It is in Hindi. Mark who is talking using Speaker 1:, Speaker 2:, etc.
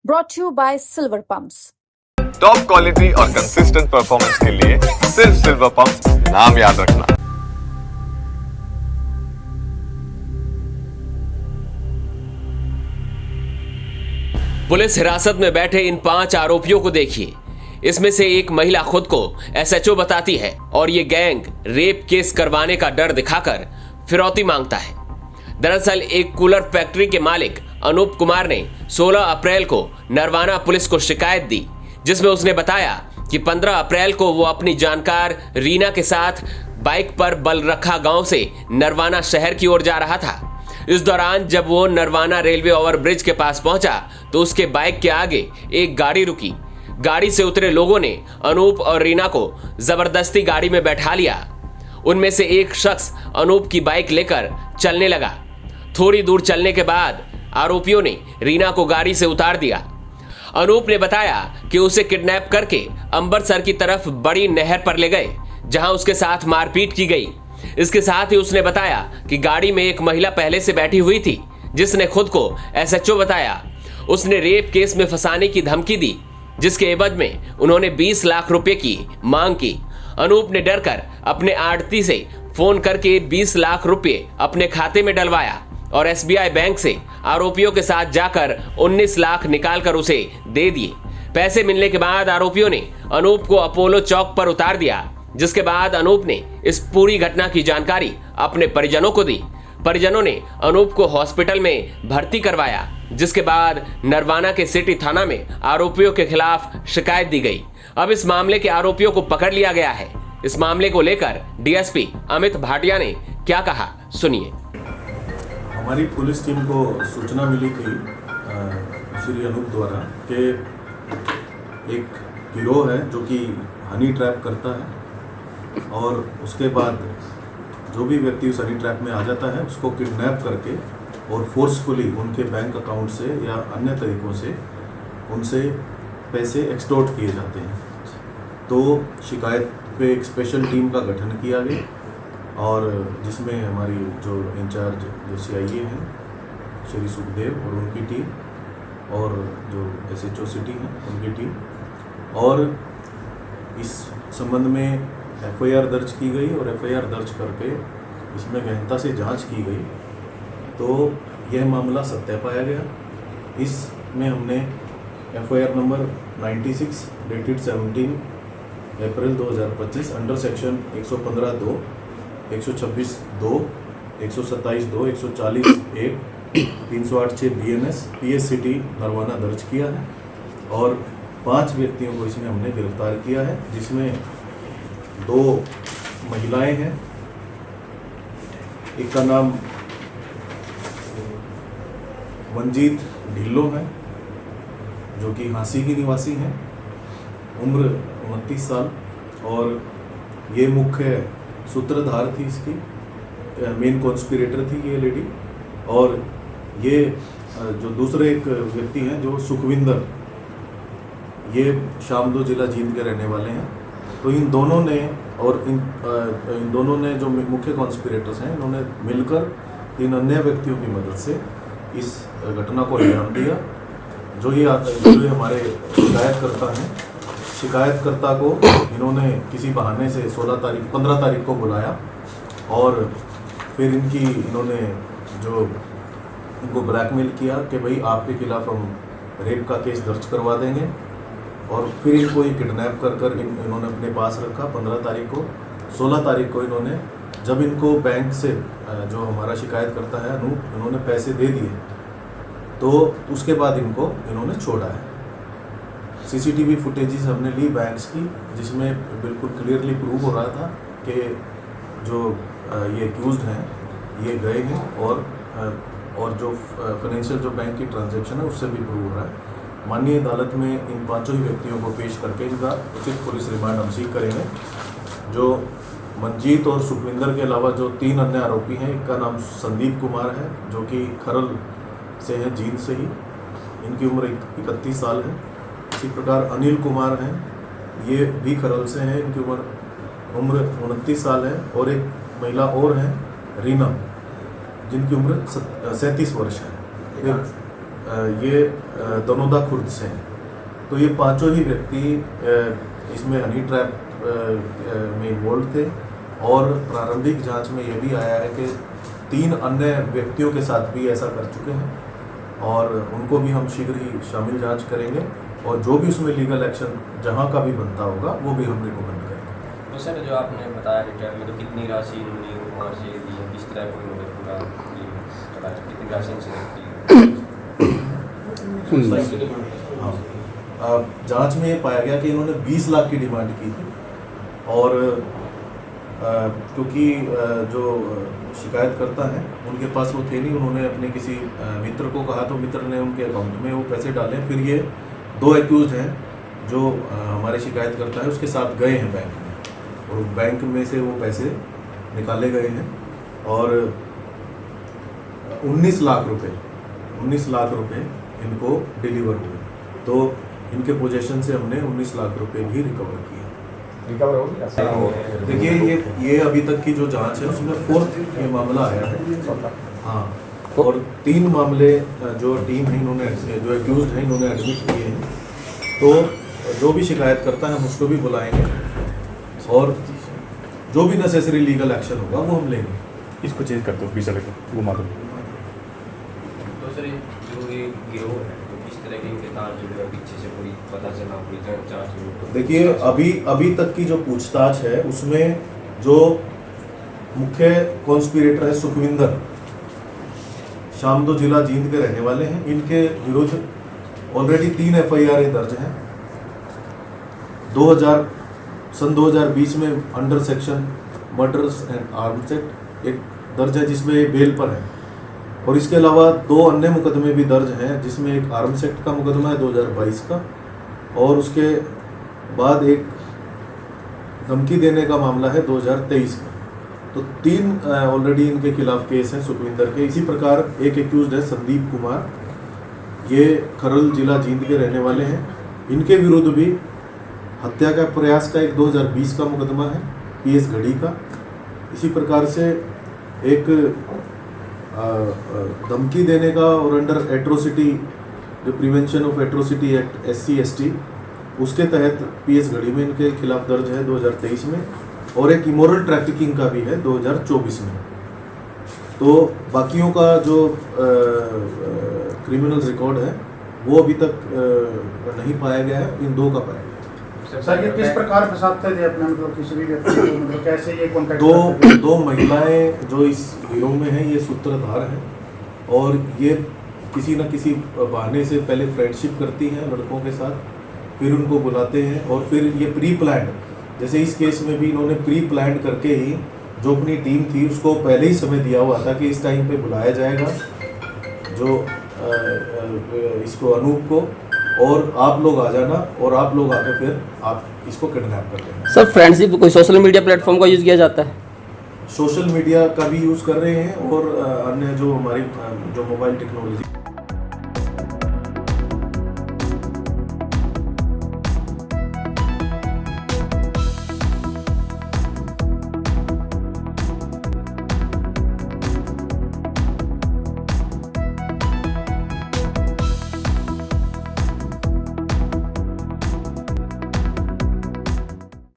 Speaker 1: brought to you by Silver Pumps.
Speaker 2: Top quality और कंसिस्टेंट परफॉर्मेंस के लिए सिर्फ सिल्वर पंप्स नाम याद रखना।
Speaker 3: पुलिस हिरासत में बैठे इन 5 आरोपियों को देखिए। इसमें से एक महिला खुद को एसएचओ बताती है और ये गैंग रेप केस करवाने का डर दिखाकर फिरौती मांगता है। दरअसल एक कूलर फैक्ट्री के मालिक अनूप कुमार ने 16 अप्रैल को नरवाना पुलिस को शिकायत दी, जिसमें उसने बताया कि 15 अप्रैल को वो अपनी जानकार रीना के साथ बाइक पर बलरखा गांव से नरवाना शहर की ओर जा रहा था। इस दौरान जब वो नरवाना रेलवे ओवरब्रिज के पास पहुंचा तो उसके बाइक के आगे एक गाड़ी रुकी। गाड़ी से उतरे लोगों ने अनूप और रीना को जबरदस्ती गाड़ी में बैठा लिया। उनमें से एक शख्स अनूप की बाइक लेकर चलने लगा। थोड़ी दूर चलने के बाद आरोपियों ने रीना को गाड़ी से उतार दिया। अनूप ने बताया कि उसे किडनैप करके अमृतसर की तरफ बड़ी नहर पर ले गए, जहां उसके साथ मारपीट की गई। इसके साथ ही उसने बताया कि गाड़ी में एक महिला पहले से बैठी हुई थी, जिसने खुद को एसएचओ बताया। उसने रेप केस में फंसाने की धमकी दी, जिसके एवज में उन्होंने 20 लाख रुपए की मांग की। अनूप ने डरकर अपने आड़ती से फोन करके 20 लाख रुपए अपने खाते में डलवाया और एसबीआई बैंक से आरोपियों के साथ जाकर 19 लाख निकालकर उसे दे दिए। पैसे मिलने के बाद आरोपियों ने अनूप को अपोलो चौक पर उतार दिया, जिसके बाद अनूप ने इस पूरी घटना की जानकारी अपने परिजनों को दी। परिजनों ने अनूप को हॉस्पिटल में भर्ती करवाया, जिसके बाद नरवाना के सिटी थाना में आरोपियों के खिलाफ शिकायत दी गई। अब इस मामले के आरोपियों को पकड़ लिया गया है। इस मामले को लेकर डीएसपी अमित भाटिया ने क्या कहा, सुनिए।
Speaker 4: हमारी पुलिस टीम को सूचना मिली थी श्री अनूप द्वारा कि एक गिरोह है जो कि हनी ट्रैप करता है और उसके बाद जो भी व्यक्ति उस हनी ट्रैप में आ जाता है उसको किडनैप करके और फोर्सफुली उनके बैंक अकाउंट से या अन्य तरीक़ों से उनसे पैसे एक्सटॉर्ट किए जाते हैं। तो शिकायत पे एक स्पेशल टीम का गठन किया गया और जिसमें हमारी जो इंचार्ज जो सीआईए हैं श्री सुखदेव और उनकी टीम और जो एसएचओ सिटी हैं उनकी टीम, और इस संबंध में एफआईआर दर्ज की गई और एफआईआर दर्ज करके इसमें गहनता से जांच की गई तो यह मामला सत्य पाया गया। इसमें हमने एफआईआर नंबर 96 डेटेड 17 अप्रैल 2025 under section 115(2), 126(2), 127(2), 140(1), 308(6) BNS PSCT Narwana दर्ज किया है और 5 व्यक्तियों को इसमें हमने गिरफ्तार किया है, जिसमें 2 महिलाएं हैं। एक का नाम मंजीत ढिल्लो है जो कि हांसी की निवासी हैं, उम्र 29 साल, और ये मुख्य सूत्रधार थी, इसकी मेन कॉन्स्पिरेटर थी ये लेडी। और ये जो दूसरे एक व्यक्ति हैं जो सुखविंदर, ये शामदो जिला जींद के रहने वाले हैं। तो इन दोनों ने और इन दोनों ने जो मुख्य कॉन्स्पिरेटर्स हैं, इन्होंने मिलकर इन अन्य व्यक्तियों की मदद से इस घटना को अंजाम दिया। जो ये हमारे शिकायतकर्ता हैं, शिकायतकर्ता को इन्होंने किसी बहाने से 15 तारीख को बुलाया और फिर इन्होंने जो इनको ब्लैकमेल किया कि भाई आपके खिलाफ हम रेप का केस दर्ज करवा देंगे, और फिर इनको ये किडनैप कर इन्होंने अपने पास रखा 15 तारीख को। 16 तारीख को इन्होंने जब इनको बैंक से जो हमारा शिकायतकर्ता है अनूप, इन्होंने पैसे दे दिए तो उसके बाद इन्होंने छोड़ा है। सीसीटीवी फुटेजेस हमने ली बैंक्स की, जिसमें बिल्कुल क्लियरली प्रूव हो रहा था कि जो ये एक्यूज्ड हैं ये गए हैं और जो फाइनेंशियल जो बैंक की ट्रांजैक्शन है उससे भी प्रूव हो रहा है। माननीय अदालत में इन 5 ही व्यक्तियों को पेश करके इनका उचित पुलिस रिमांड हम सीख करेंगे। जो मंजीत और सुखविंदर के अलावा जो 3 अन्य आरोपी हैं, एक का नाम संदीप कुमार है जो कि खरल से है, जींद से ही, इनकी उम्र 31 साल है। इसी प्रकार अनिल कुमार हैं, ये भी खरल से हैं, इनकी उम्र 29 साल है। और एक महिला और हैं रीना, जिनकी उम्र 37 वर्ष है। ये दनोदा खुर्द से हैं। तो ये पांचों ही व्यक्ति इसमें हनी ट्रैप में इन्वॉल्व थे और प्रारंभिक जांच में यह भी आया है कि 3 अन्य व्यक्तियों के साथ भी ऐसा कर चुके हैं और उनको भी हम शीघ्र ही शामिल जांच करेंगे और जो भी उसमें लीगल एक्शन जहां का भी बनता होगा वो भी हम रिकमेंड करेंगे।
Speaker 5: तो सर जो आपने बताया रिटायर में तो कितनी राशि उन्होंने वहाँ से दी है, किस तरह को उन्होंने पूरा कितनी राशि उनसे लगती है?
Speaker 4: हाँ, जांच में ये पाया गया कि इन्होंने 20 लाख की डिमांड की थी और क्योंकि जो शिकायतकर्ता हैं उनके पास वो थे नहीं, उन्होंने अपने किसी मित्र को कहा तो मित्र ने उनके अकाउंट में वो पैसे डाले। फिर ये 2 एक्यूज हैं जो हमारे शिकायतकर्ता है उसके साथ गए हैं बैंक में और बैंक में से वो पैसे निकाले गए हैं और 19 लाख रुपए इनको डिलीवर हुए। तो इनके पोजीशन से हमने 19 लाख रुपए भी रिकवर किए। देखिए ये अभी तक की जो जांच है उसमें 4th ये मामला आया है। हाँ, और 3 मामले जो टीम है इन्होंने जो एक्यूज्ड हैं इन्होंने एडमिट किए हैं। तो जो भी शिकायत करता है हम उसको भी बुलाएंगे और जो भी नेसेसरी लीगल एक्शन होगा वो हम लेंगे।
Speaker 6: इसको चेंज कर दो, बीच को वो मारो।
Speaker 5: तो सर जो ये गिरोह है तो किस तरह के इनके तार जुड़े और पीछे से पूरी पता चला पूरी जांच हुई?
Speaker 4: देखिए अभी तक की जो पूछताछ है उसमें जो मुख्य कॉन्स्पिरेटर है सुखविंदर शामदो जिला जींद के रहने वाले हैं। इनके विरुद्ध ऑलरेडी 3 FIR दर्ज हैं। सन 2020 में under section murders and arms act एक दर्ज है जिसमें बेल पर है और इसके अलावा 2 अन्य मुकदमे भी दर्ज हैं जिसमें एक आर्म्स एक्ट का मुकदमा है 2022 का और उसके बाद एक धमकी देने का मामला है 2023 का। तो 3 ऑलरेडी इनके खिलाफ केस हैं सुखविंदर के। इसी प्रकार एक एक्यूज्ड है संदीप कुमार, ये खरल जिला जींद के रहने वाले हैं। इनके विरुद्ध भी हत्या का प्रयास का एक 2020 का मुकदमा है PS घड़ी का। इसी प्रकार से एक धमकी देने का और अंडर एट्रोसिटी जो prevention of atrocity act SC/ST उसके तहत PS घड़ी में इनके खिलाफ दर्ज है 2023 में और एक इमोरल ट्रैफिकिंग का भी है 2024 में। तो बाकियों का जो क्रिमिनल रिकॉर्ड है वो अभी तक नहीं पाया गया है, इन 2 का पाया गया।
Speaker 7: सर ये किस प्रकार फंसाते थे अपने मतलब किसी भी व्यक्ति को, मतलब कैसे ये कॉन्टैक्ट?
Speaker 4: दो महिलाएं जो इस गिरोह में हैं ये सूत्रधार हैं और ये किसी न किसी बहाने से पहले फ्रेंडशिप करती हैं लड़कों के साथ, फिर उनको बुलाते हैं और फिर ये प्री प्लान्ड, जैसे इस केस में भी इन्होंने प्री प्लान्ड करके ही जो अपनी टीम थी उसको पहले ही समय दिया हुआ था कि इस टाइम पे बुलाया जाएगा जो इसको अनूप को और आप लोग आ जाना और आप लोग आके फिर आप इसको किडनैप कर लेना।
Speaker 8: सर फ्रेंडशिप कोई सोशल मीडिया प्लेटफॉर्म का यूज़ किया जाता है?
Speaker 4: सोशल मीडिया का भी यूज़ कर रहे हैं और अन्य जो हमारी जो मोबाइल टेक्नोलॉजी